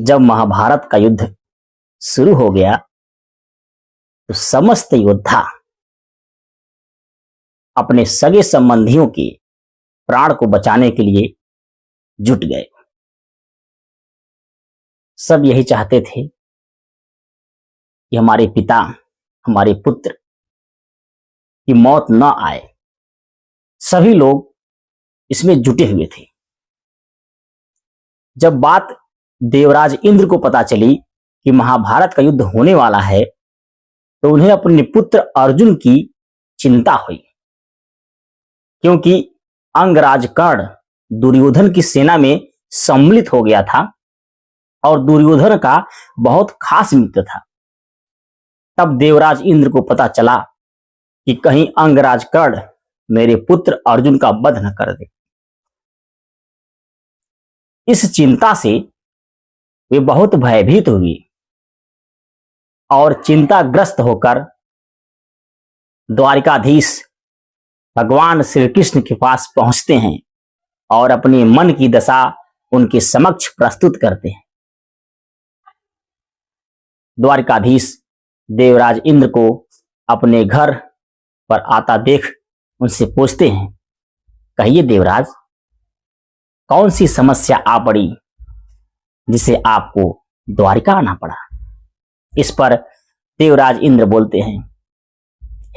जब महाभारत का युद्ध शुरू हो गया तो समस्त योद्धा अपने सगे संबंधियों के प्राण को बचाने के लिए जुट गए। सब यही चाहते थे कि हमारे पिता, हमारे पुत्र की मौत न आए। सभी लोग इसमें जुटे हुए थे। जब बात देवराज इंद्र को पता चली कि महाभारत का युद्ध होने वाला है तो उन्हें अपने पुत्र अर्जुन की चिंता हुई, क्योंकि अंगराज कर्ण दुर्योधन की सेना में सम्मिलित हो गया था और दुर्योधन का बहुत खास मित्र था। तब देवराज इंद्र को पता चला कि कहीं अंगराज कर्ण मेरे पुत्र अर्जुन का वध न कर दे। इस चिंता से वे बहुत भयभीत हुई और चिंताग्रस्त होकर द्वारिकाधीश भगवान श्री कृष्ण के पास पहुंचते हैं और अपने मन की दशा उनके समक्ष प्रस्तुत करते हैं। द्वारिकाधीश देवराज इंद्र को अपने घर पर आता देख उनसे पूछते हैं, कहिए देवराज, कौन सी समस्या आ पड़ी जिसे आपको द्वारिका आना पड़ा? इस पर देवराज इंद्र बोलते हैं,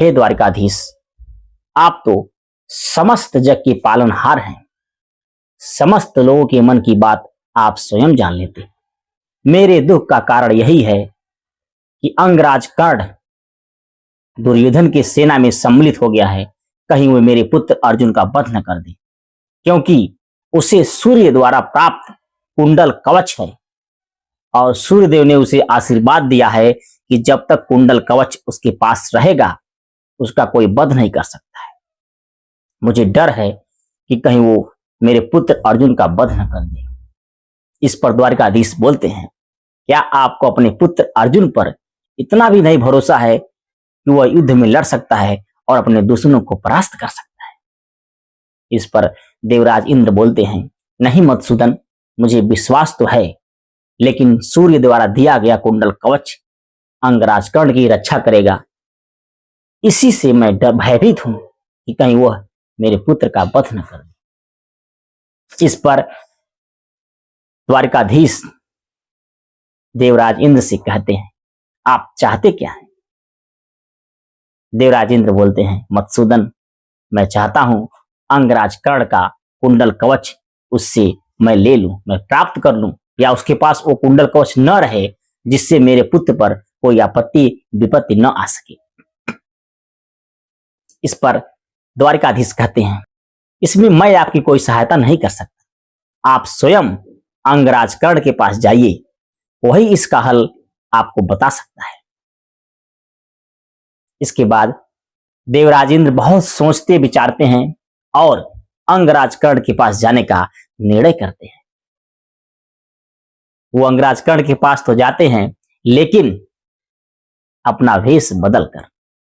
हे द्वारिकाधीश, आप तो समस्त जग के पालनहार हैं। समस्त लोगों के मन की बात आप स्वयं जान लेते। मेरे दुख का कारण यही है कि अंगराज कर्ण दुर्योधन की सेना में सम्मिलित हो गया है। कहीं वो मेरे पुत्र अर्जुन का वध न कर दे, क्योंकि उसे सूर्य द्वारा प्राप्त कुंडल कवच है और सूर्यदेव ने उसे आशीर्वाद दिया है कि जब तक कुंडल कवच उसके पास रहेगा उसका कोई वध नहीं कर सकता है। मुझे डर है कि कहीं वो मेरे पुत्र अर्जुन का वध न कर दे। इस पर द्वारिकाधीश बोलते हैं, क्या आपको अपने पुत्र अर्जुन पर इतना भी नहीं भरोसा है कि वह युद्ध में लड़ सकता है और अपने दुश्मनों को परास्त कर सकता है? इस पर देवराज इंद्र बोलते हैं, नहीं मधुसूदन, मुझे विश्वास तो है, लेकिन सूर्य द्वारा दिया गया कुंडल कवच अंगराज कर्ण की रक्षा करेगा। इसी से मैं भयभीत हूं कि कहीं वह मेरे पुत्र का वध न कर दे। इस पर द्वारिकाधीश देवराज इंद्र से कहते हैं, आप चाहते क्या हैं? देवराज इंद्र बोलते हैं, मधुसूदन, मैं चाहता हूं अंगराज कर्ण का कुंडल कवच उससे मैं ले लूं, मैं प्राप्त कर लूं, या उसके पास वो कुंडल कवच न रहे जिससे मेरे पुत्र पर कोई आपत्ति विपत्ति न आ सके। इस पर द्वारिकाधीश कहते हैं, इसमें मैं आपकी कोई सहायता नहीं कर सकता। आप स्वयं अंगराज कर्ण के पास जाइए, वही इसका हल आपको बता सकता है। इसके बाद देवराज इंद्र बहुत सोचते विचारते हैं और अंगराज कर्ण के पास जाने का निर्णय करते हैं। वो अंगराज कर्ण के पास तो जाते हैं, लेकिन अपना वेश बदलकर